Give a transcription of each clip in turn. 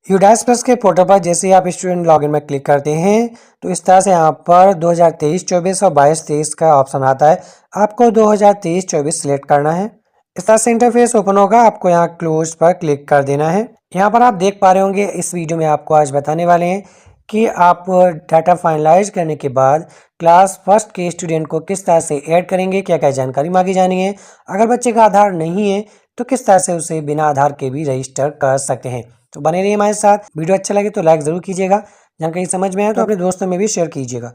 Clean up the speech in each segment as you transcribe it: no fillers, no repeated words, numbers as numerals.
UDISE plus के portal पर जैसे ही आप स्टूडेंट लॉगिन में क्लिक करते हैं तो इस तरह से यहाँ पर 2023-24 और 22-23 का ऑप्शन आता है। आपको 2023-24 सिलेक्ट करना है। इस तरह से इंटरफेस ओपन होगा, आपको यहाँ क्लोज पर क्लिक कर देना है। यहाँ पर आप देख पा रहे होंगे इस वीडियो में आपको आज बताने वाले हैं कि आप डाटा फाइनलाइज करने के बाद क्लास फर्स्ट के स्टूडेंट को किस तरह से ऐड करेंगे, क्या क्या जानकारी मांगी जानी है। अगर बच्चे का आधार नहीं है तो किस तरह से उसे बिना आधार के भी रजिस्टर कर सकते हैं। तो बने रहिए हमारे साथ। वीडियो अच्छा लगे तो लाइक ज़रूर कीजिएगा, जानकारी समझ में आए तो अपने दोस्तों में भी शेयर कीजिएगा।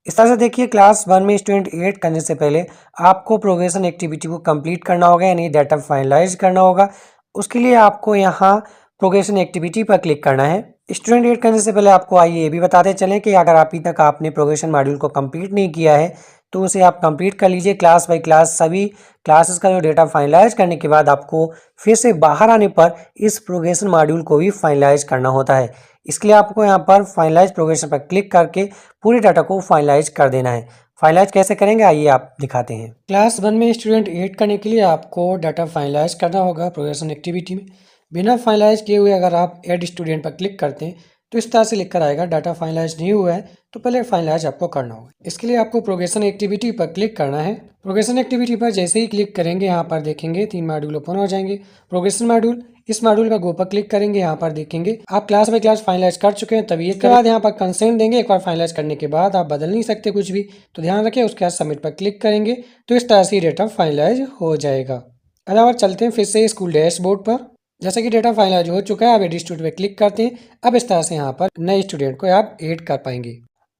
इस तरह से देखिए, क्लास 1 में स्टूडेंट ऐड करने से पहले आपको प्रोग्रेशन एक्टिविटी को कंप्लीट करना होगा, यानी डाटा फाइनलाइज करना होगा। उसके लिए आपको यहाँ प्रोग्रेशन एक्टिविटी पर क्लिक करना है। स्टूडेंट ऐड करने से पहले आपको आइए ये भी बताते चलें कि अगर अभी तक आपने प्रोग्रेशन मॉड्यूल को कंप्लीट नहीं किया है तो उसे आप कंप्लीट कर लीजिए। क्लास बाय क्लास सभी क्लासेस का जो डेटा फाइनलाइज करने के बाद आपको फिर से बाहर आने पर इस प्रोग्रेशन मॉड्यूल को भी फाइनलाइज करना होता है। इसके लिए आपको यहाँ पर फाइनलाइज प्रोग्रेशन पर क्लिक करके पूरे डाटा को फाइनलाइज कर देना है। फाइनलाइज कैसे करेंगे आइए आप दिखाते हैं। क्लास 1 में स्टूडेंट ऐड करने के लिए आपको डाटा फाइनलाइज करना होगा प्रोग्रेशन एक्टिविटी में। बिना फाइनलाइज किए हुए अगर आप ऐड स्टूडेंट पर क्लिक करते हैं तो इस तरह से लिखकर आएगा डाटा फाइनलाइज नहीं हुआ है, तो पहले फाइनलाइज आपको करना होगा। इसके लिए आपको प्रोग्रेशन एक्टिविटी पर क्लिक करना है। प्रोग्रेशन एक्टिविटी पर जैसे ही क्लिक करेंगे यहाँ पर देखेंगे 3 मॉड्यूल ओपन हो जाएंगे। प्रोग्रेशन मॉड्यूल, इस मॉड्यूल का गो पर क्लिक करेंगे। यहाँ पर देखेंगे आप क्लास बाय क्लास फाइनलाइज कर चुके हैं, तभी इसके बाद यहाँ पर कंसेंट देंगे। एक बार फाइनलाइज करने के बाद आप बदल नहीं सकते कुछ भी, तो ध्यान रखें। उसके बाद सबमिट पर क्लिक करेंगे तो इस तरह से डेटा फाइनलाइज हो जाएगा। अब चलते हैं फिर से स्कूल डैशबोर्ड पर। जैसे कि डेटा फाइनलाइज हो चुका है, आप एड स्टूडेंट पे क्लिक करते हैं। अब इस तरह से यहाँ पर नए स्टूडेंट को आप ऐड कर पाएंगे।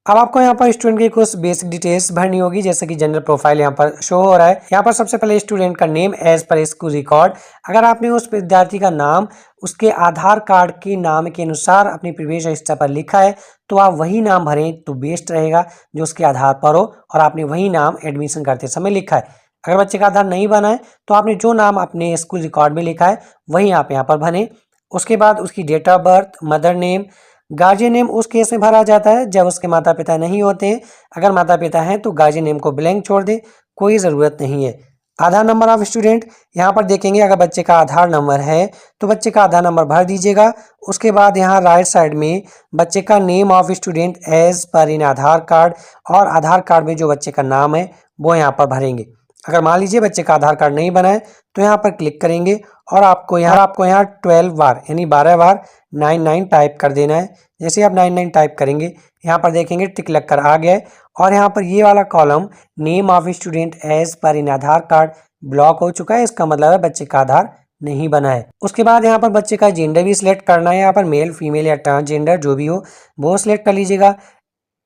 अब आपको यहाँ पर स्टूडेंट की कुछ बेसिक डिटेल्स भरनी होगी, जैसे कि जनरल प्रोफाइल यहाँ पर शो हो रहा है। यहाँ पर सबसे पहले स्टूडेंट का name as per school record. अगर आपने उस विद्यार्थी का नाम उसके आधार कार्ड के नाम के अनुसार अपनी प्रवेश रजिस्टर पर लिखा है तो आप वही नाम भरें तो बेस्ट रहेगा जो उसके आधार पर हो और आपने वही नाम एडमिशन करते समय लिखा है। अगर बच्चे का आधार नहीं बना है तो आपने जो नाम अपने स्कूल रिकॉर्ड में लिखा है वही आप यहाँ पर भरें। उसके बाद उसकी date of birth, mother name, guardian name उस केस में भरा जाता है जब उसके माता पिता नहीं होते हैं। अगर माता पिता हैं तो गार्जियन नेम को ब्लैंक छोड़ दें, कोई ज़रूरत नहीं है। आधार नंबर ऑफ स्टूडेंट, यहाँ पर देखेंगे अगर बच्चे का आधार नंबर है तो बच्चे का आधार नंबर भर दीजिएगा। उसके बाद यहाँ राइट साइड में बच्चे का name of student as per in Aadhaar card, और आधार कार्ड में जो बच्चे का नाम है वो यहाँ पर भरेंगे। अगर मान लीजिए बच्चे का आधार कार्ड नहीं बना है तो यहाँ पर क्लिक करेंगे और आपको यहाँ 12 बार यानी 12 बार 99 टाइप कर देना है। जैसे आप 99 टाइप करेंगे यहाँ पर देखेंगे टिक लग कर आ गया है और यहाँ पर ये वाला column name of student as per in Aadhaar card block हो चुका है। इसका मतलब है बच्चे का आधार नहीं बना है। उसके बाद यहाँ पर बच्चे का जेंडर भी सिलेक्ट करना है। यहाँ पर मेल, फीमेल या ट्रांसजेंडर जो भी हो वो सिलेक्ट कर लीजिएगा।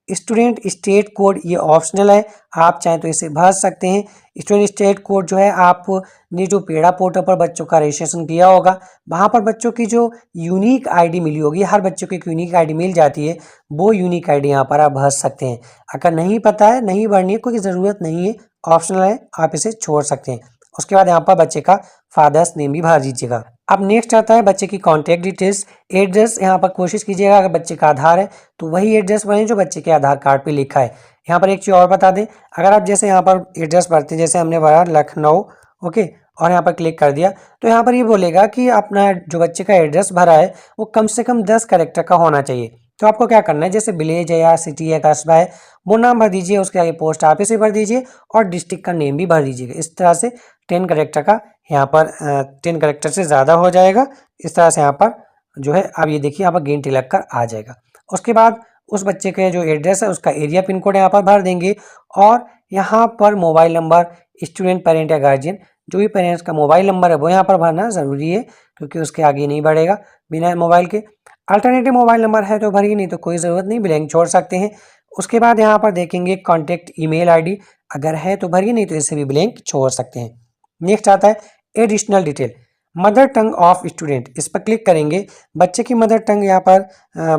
स्टूडेंट स्टेट कोड ये ऑप्शनल है, आप चाहें तो इसे भर सकते हैं। स्टूडेंट स्टेट कोड जो है आपने जो पेड़ा पोर्टल पर बच्चों का रजिस्ट्रेशन किया होगा वहाँ पर बच्चों की जो यूनिक आईडी मिली होगी, हर बच्चों को एक यूनिक आईडी मिल जाती है, वो यूनिक आईडी यहाँ पर आप भर सकते हैं। अगर नहीं पता है, नहीं भरनी है, कोई ज़रूरत नहीं है, ऑप्शनल है, आप इसे छोड़ सकते हैं। उसके बाद यहाँ पर बच्चे का फादर्स नेम भी भर दीजिएगा। अब नेक्स्ट आता है बच्चे की कॉन्टैक्ट डिटेल्स। एड्रेस यहाँ पर कोशिश कीजिएगा अगर बच्चे का आधार है तो वही एड्रेस भरें जो बच्चे के आधार कार्ड पे लिखा है। यहाँ पर एक चीज़ और बता दें, अगर आप जैसे यहाँ पर एड्रेस भरते हैं, जैसे हमने भरा लखनऊ, ओके, और यहाँ पर क्लिक कर दिया तो यहाँ पर ये बोलेगा कि अपना जो बच्चे का एड्रेस भरा है वो कम से कम 10 कैरेक्टर का होना चाहिए। तो आपको क्या करना है, जैसे विलेज है या सिटी है, कस्बा है, वो नाम भर दीजिए। उसके आगे पोस्ट ऑफिस ही भर दीजिए और डिस्ट्रिक्ट का नेम भी भर दीजिएगा। इस तरह से 10 कैरेक्टर का यहाँ पर 10 कैरेक्टर से ज़्यादा हो जाएगा। इस तरह से यहाँ पर जो है अब ये देखिए यहाँ पर ग्रीन टिक लग कर आ जाएगा। उसके बाद उस बच्चे के जो एड्रेस है उसका एरिया पिन कोड यहाँ पर भर देंगे और यहाँ पर मोबाइल नंबर, स्टूडेंट, पेरेंट या गार्जियन जो भी पेरेंट्स का मोबाइल नंबर है वो यहाँ पर भरना ज़रूरी है क्योंकि उसके आगे नहीं बढ़ेगा बिना मोबाइल के। अल्टरनेटिव मोबाइल नंबर है तो भरिए, नहीं तो कोई ज़रूरत नहीं, ब्लैंक छोड़ सकते हैं। उसके बाद यहाँ पर देखेंगे कॉन्टैक्ट ईमेल आईडी, अगर है तो भरिए, नहीं तो इसे भी ब्लैंक छोड़ सकते हैं। नेक्स्ट आता है additional detail, mother tongue of student, इस पर क्लिक करेंगे। बच्चे की मदर टंग यहाँ पर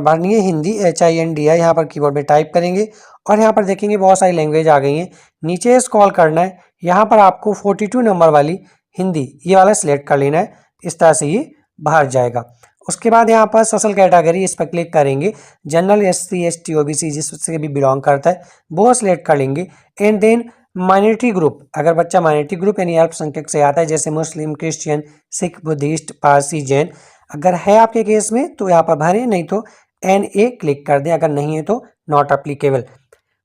भरनी है हिंदी, HINDI यहाँ पर कीबोर्ड में टाइप करेंगे और यहाँ पर देखेंगे बहुत सारी लैंग्वेज आ गई हैं। नीचे स्क्रॉल करना है, यहाँ पर आपको 42 नंबर वाली हिंदी ये वाला सिलेक्ट कर लेना है। इस तरह से ये भर जाएगा। उसके बाद यहाँ पर सोशल कैटेगरी, इस पर क्लिक करेंगे। जनरल, SC ST OBC जिससे भी बिलोंग करता है वो सिलेक्ट कर लेंगे। एंड देन माइनॉरिटी ग्रुप, अगर बच्चा माइनॉरिटी ग्रुप यानी अल्पसंख्यक से आता है जैसे मुस्लिम, क्रिश्चियन, सिख, बुद्धिस्ट, पारसी, जैन, अगर है आपके केस में तो यहाँ पर भरें, नहीं तो NA क्लिक कर दें, अगर नहीं है तो not applicable.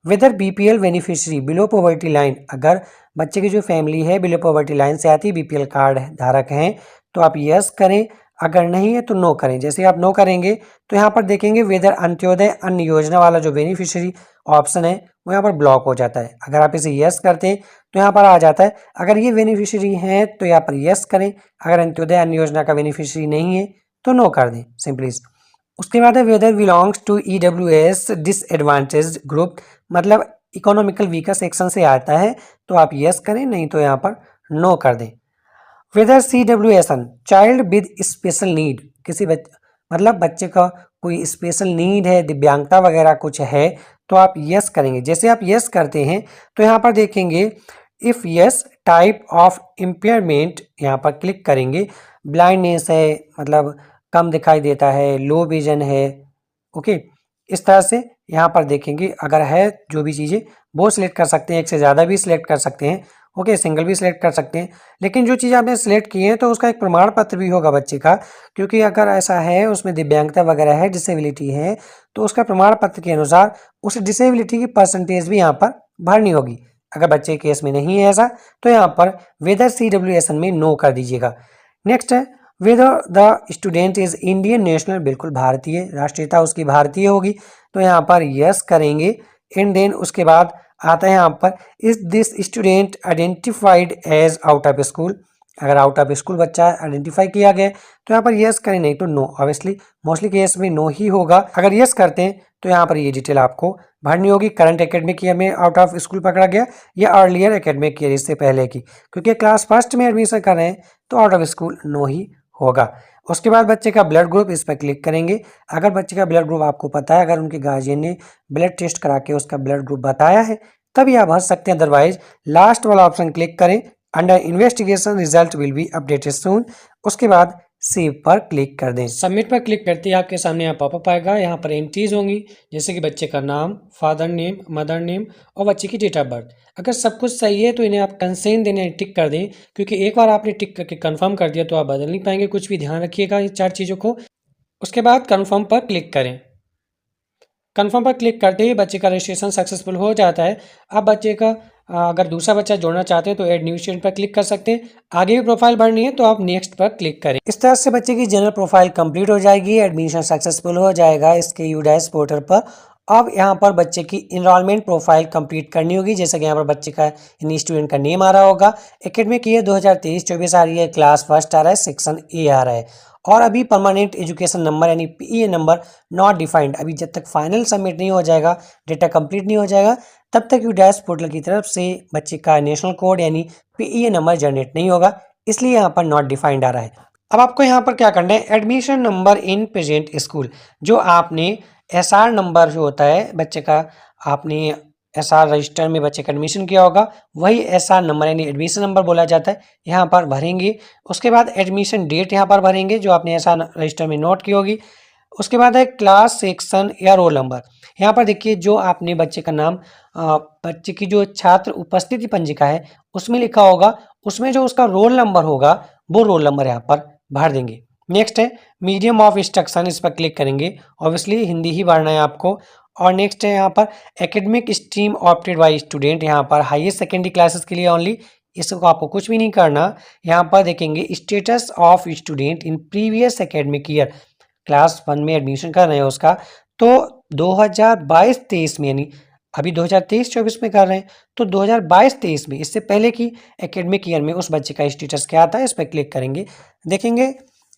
Whether BPL beneficiary below poverty line, अगर बच्चे की जो फैमिली है बिलो पॉवर्टी लाइन से आती है, BPL कार्ड धारक हैं, तो आप यस करें, अगर नहीं है तो नो करें। जैसे आप नो करेंगे तो यहाँ पर देखेंगे वेदर अंत्योदय अन्य योजना वाला जो बेनिफिशियरी ऑप्शन है वो यहाँ पर ब्लॉक हो जाता है। अगर आप इसे यस करते हैं तो यहाँ पर आ जाता है। अगर ये बेनिफिशियरी हैं तो यहाँ पर यस करें, अगर अंत्योदय अन्य योजना का बेनिफिशियरी नहीं है तो नो कर दें सिंपली। उसके बाद है whether belongs to EWS disadvantage group, मतलब इकोनॉमिकल वीकर सेक्शन से आता है, तो आप यस करें, नहीं तो यहाँ पर नो कर दें। Whether CWSN child with special need, किसी मतलब बच्चे का कोई स्पेशल नीड है, दिव्यांगता वगैरह कुछ है, तो आप यस करेंगे। जैसे आप यस करते हैं तो यहाँ पर देखेंगे if yes type of impairment, यहाँ पर क्लिक करेंगे। ब्लाइंडनेस है, मतलब कम दिखाई देता है, लो विजन है, ओके, इस तरह से यहाँ पर देखेंगे। अगर है जो भी चीज़ें वो सिलेक्ट कर सकते हैं, एक से ज़्यादा भी सिलेक्ट कर सकते हैं, ओके, सिंगल भी सिलेक्ट कर सकते हैं। लेकिन जो चीज़ आपने सिलेक्ट की है तो उसका एक प्रमाण पत्र भी होगा बच्चे का, क्योंकि अगर ऐसा है उसमें दिव्यांगता वगैरह है, डिसेबिलिटी है, तो उसका प्रमाण पत्र के अनुसार उस डिसेबिलिटी की परसेंटेज भी यहाँ पर भरनी होगी। अगर बच्चे के केस में नहीं है ऐसा तो यहाँ पर वेदर CWSN में नो कर दीजिएगा। नेक्स्ट है whether the student is Indian national, बिल्कुल भारतीय, राष्ट्रीयता उसकी भारतीय होगी, तो यहाँ पर यस करेंगे। एंड देन उसके बाद आता है यहाँ पर is this student identified as out of school, अगर आउट ऑफ स्कूल बच्चा आइडेंटिफाई किया गया तो यहाँ पर यस करें, नहीं तो नो। ऑब्वियसली मोस्टली केस में नो ही होगा। अगर यस करते हैं तो यहाँ पर ये डिटेल आपको भरनी होगी, करंट एकेडमिक ईयर में आउट ऑफ स्कूल पकड़ा गया या अर्लियर एकेडमिक ईयर इससे पहले की, क्योंकि क्लास फर्स्ट में एडमिशन कर रहे हैं तो आउट ऑफ स्कूल नो ही होगा। उसके बाद बच्चे का ब्लड ग्रुप, इस पर क्लिक करेंगे। अगर बच्चे का ब्लड ग्रुप आपको पता है, अगर उनके गार्जियन ने ब्लड टेस्ट करा के उसका ब्लड ग्रुप बताया है तभी आप भर सकते हैं, अदरवाइज लास्ट वाला ऑप्शन क्लिक करें, under investigation result will be updated soon. उसके बाद सेव पर क्लिक कर दें। सबमिट पर क्लिक करते ही आपके सामने यहाँ पॉपअप आएगा। यहाँ पर एंट्रीज होंगी, जैसे कि बच्चे का नाम, फादर नेम, मदर नेम और बच्चे की डेट ऑफ बर्थ। अगर सब कुछ सही है तो इन्हें आप कंसेंट देने टिक कर दें, क्योंकि एक बार आपने टिक करके कंफर्म कर दिया तो आप बदल नहीं पाएंगे कुछ भी, ध्यान रखिएगा इन 4 चीज़ों को। उसके बाद कंफर्म पर क्लिक करें। कंफर्म पर क्लिक करते ही बच्चे का रजिस्ट्रेशन सक्सेसफुल हो जाता है। अब बच्चे का अगर दूसरा बच्चा जोड़ना चाहते हैं तो ऐड न्यू स्टूडेंट पर क्लिक कर सकते हैं। आगे भी प्रोफाइल भरनी है तो आप नेक्स्ट पर क्लिक करें। इस तरह से बच्चे की जनरल प्रोफाइल कंप्लीट हो जाएगी, एडमिशन सक्सेसफुल हो जाएगा इसके यूडाइस पोर्टल पर। अब यहाँ पर बच्चे की इनरोलमेंट प्रोफाइल कंप्लीट करनी होगी, जैसे कि यहाँ पर बच्चे का यानी स्टूडेंट का नेम आ रहा होगा, एकेडमिक ईयर 2023-24 आ रही है, क्लास फर्स्ट आ रहा है, सेक्शन ए आ रहा है, और अभी परमानेंट एजुकेशन नंबर यानी PEA नंबर नॉट डिफाइंड। अभी जब तक फाइनल सबमिट नहीं हो जाएगा, डेटा कंप्लीट नहीं हो जाएगा, तब तक यूडाइस पोर्टल की तरफ से बच्चे का नेशनल कोड यानी PEA नंबर जनरेट नहीं होगा, इसलिए यहाँ पर नॉट डिफाइंड आ रहा है। अब आपको यहाँ पर क्या करना है, admission number in present school, जो आपने SR नंबर जो होता है बच्चे का, आपने SR रजिस्टर में बच्चे का एडमिशन किया होगा, वही SR नंबर यानी एडमिशन नंबर बोला जाता है, यहाँ पर भरेंगे। उसके बाद एडमिशन डेट यहाँ पर भरेंगे जो आपने SR रजिस्टर में नोट की होगी। उसके बाद है क्लास, सेक्शन या रोल नंबर। यहाँ पर देखिए जो आपने बच्चे का नाम, बच्चे की जो छात्र उपस्थिति पंजिका है उसमें लिखा होगा, उसमें जो उसका रोल नंबर होगा वो रोल नंबर यहाँ पर भर देंगे। नेक्स्ट है मीडियम ऑफ इंस्ट्रक्शन, इस पर क्लिक करेंगे, ऑब्वियसली हिंदी ही भरना है आपको। और नेक्स्ट है यहाँ पर academic stream opted by student, यहाँ पर हाईएस्ट सेकेंडरी क्लासेस के लिए ओनली, इसको आपको कुछ भी नहीं करना। यहाँ पर देखेंगे status of student in previous academic year, class 1 में एडमिशन कर रहे हैं उसका, तो 2022-23 में, यानी अभी 2023-24 में कर रहे हैं तो 2022-23 में, इससे पहले की एकेडमिक ईयर में उस बच्चे का स्टेटस क्या आता है, इस पर क्लिक करेंगे। देखेंगे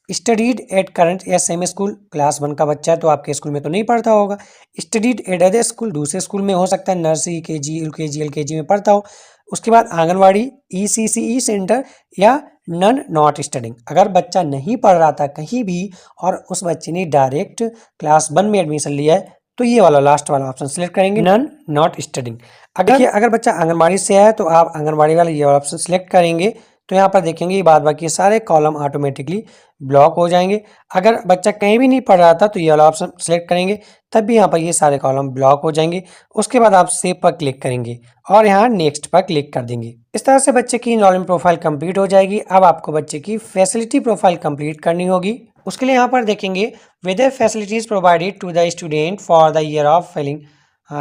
studied at current SM school, class 1 का बच्चा है तो आपके स्कूल में तो नहीं पढ़ता होगा। स्टडीड एट अदर स्कूल, दूसरे स्कूल में हो सकता है, नर्सरी, KG, UKG, LKG में पढ़ता हो। उसके बाद आंगनवाड़ी, ECCE सेंटर या नन नॉट स्टडिंग, अगर बच्चा नहीं पढ़ रहा था कहीं भी और उस बच्चे ने डायरेक्ट क्लास 1 में एडमिशन लिया है तो ये वाला लास्ट वाला ऑप्शन सिलेक्ट करेंगे, नन नॉट स्टडिंग। अगर बच्चा आंगनबाड़ी से है तो आप आंगनबाड़ी वाला ये वाला ऑप्शन सिलेक्ट करेंगे, तो यहाँ पर देखेंगे बाद बाकी सारे कॉलम ऑटोमेटिकली ब्लॉक हो जाएंगे। अगर बच्चा कहीं भी नहीं पढ़ रहा था तो ये वाला ऑप्शन सेलेक्ट करेंगे, तब भी यहाँ पर ये सारे कॉलम ब्लॉक हो जाएंगे। उसके बाद आप सेव पर क्लिक करेंगे और यहाँ नेक्स्ट पर क्लिक कर देंगे। इस तरह से बच्चे की इनरोलमेंट प्रोफाइल कंप्लीट हो जाएगी। अब आपको बच्चे की फैसिलिटी प्रोफाइल कंप्लीट करनी होगी। उसके लिए यहाँ पर देखेंगे whether facilities provided to the student for the year of filling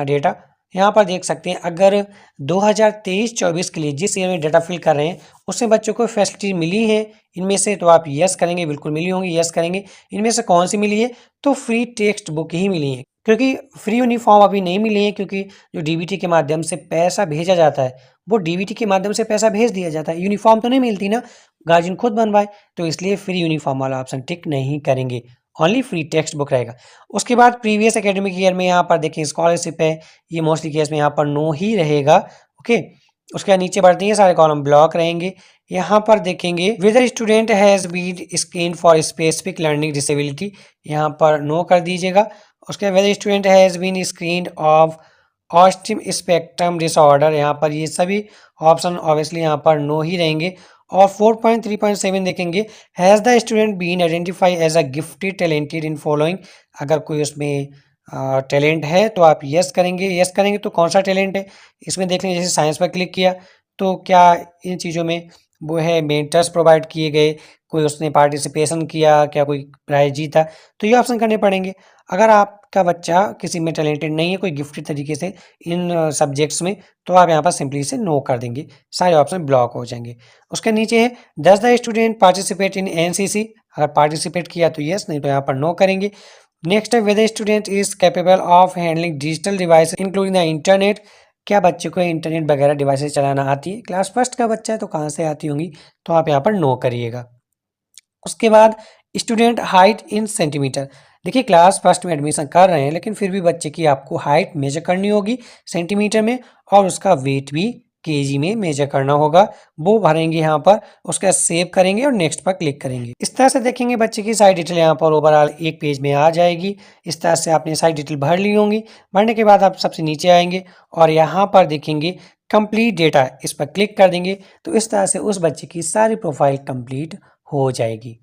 data. यहाँ पर देख सकते हैं अगर 2023-24 के लिए जिस ईयर में डाटा फिल कर रहे हैं उसमें बच्चों को फैसिलिटी मिली है इनमें से, तो आप यस करेंगे, बिल्कुल मिली होंगी, यस करेंगे। इनमें से कौन सी मिली है, तो फ्री टेक्स्ट बुक ही मिली है, क्योंकि फ्री यूनिफॉर्म अभी नहीं मिली है, क्योंकि जो डीबीटी के माध्यम से पैसा भेजा जाता है वो डीबीटी के माध्यम से पैसा भेज दिया जाता है, यूनिफॉर्म तो नहीं मिलती ना, गार्जियन खुद बनवाए, तो इसलिए फ्री यूनिफॉर्म वाला ऑप्शन टिक नहीं करेंगे, ओनली फ्री टेक्स्ट बुक रहेगा। उसके बाद प्रीवियस एकेडमिक ईयर में यहाँ पर देखिए स्कॉलरशिप है, ये मोस्टली केस में यहाँ पर नो ही रहेगा। ओके, उसके बाद नीचे बढ़ते हैं, सारे कॉलम ब्लॉक रहेंगे। यहाँ पर देखेंगे whether student has been screen for specific learning disability, यहाँ पर नो कर दीजिएगा। उसके बाद whether student has been screen of autism spectrum disorder, यहाँ पर ये सभी ऑप्शन ऑब्वियसली यहाँ पर नो ही रहेंगे। और 4.3.7 देखेंगे has the student been identify as a gifted talented in following, अगर कोई उसमें टैलेंट है तो आप यस करेंगे, यस करेंगे तो कौन सा टैलेंट है इसमें देख लें, जैसे साइंस पर क्लिक किया तो क्या इन चीज़ों में वो है मेंटर्स प्रोवाइड किए गए, कोई उसने पार्टिसिपेशन किया, क्या कोई प्राइज जीता, तो ये ऑप्शन करने पड़ेंगे। अगर आपका बच्चा किसी में टैलेंटेड नहीं है कोई गिफ्टेड तरीके से इन सब्जेक्ट्स में, तो आप यहाँ पर सिंपली से नो कर देंगे, सारे ऑप्शन ब्लॉक हो जाएंगे। उसके नीचे है does the student participate in NCC, अगर पार्टिसिपेट किया तो यस, नहीं तो यहाँ पर नो करेंगे। नेक्स्ट है whether student is capable of handling digital device including the internet, क्या बच्चे को इंटरनेट वगैरह डिवाइसेस चलाना आती है, क्लास फर्स्ट का बच्चा है तो कहाँ से आती होंगी, तो आप यहाँ पर नो करिएगा। उसके बाद स्टूडेंट हाइट इन सेंटीमीटर, देखिए क्लास फर्स्ट में एडमिशन कर रहे हैं लेकिन फिर भी बच्चे की आपको हाइट मेजर करनी होगी सेंटीमीटर में, और उसका वेट भी केजी में मेजर करना होगा, वो भरेंगे यहाँ पर, उसका सेव करेंगे और नेक्स्ट पर क्लिक करेंगे। इस तरह से देखेंगे बच्चे की सारी डिटेल यहाँ पर ओवरऑल एक पेज में आ जाएगी। इस तरह से आपने सारी डिटेल भर ली होंगी। भरने के बाद आप सबसे नीचे आएंगे और यहाँ पर देखेंगे कंप्लीट डेटा, इस पर क्लिक कर देंगे तो इस तरह से उस बच्चे की सारी प्रोफाइल कंप्लीट हो जाएगी।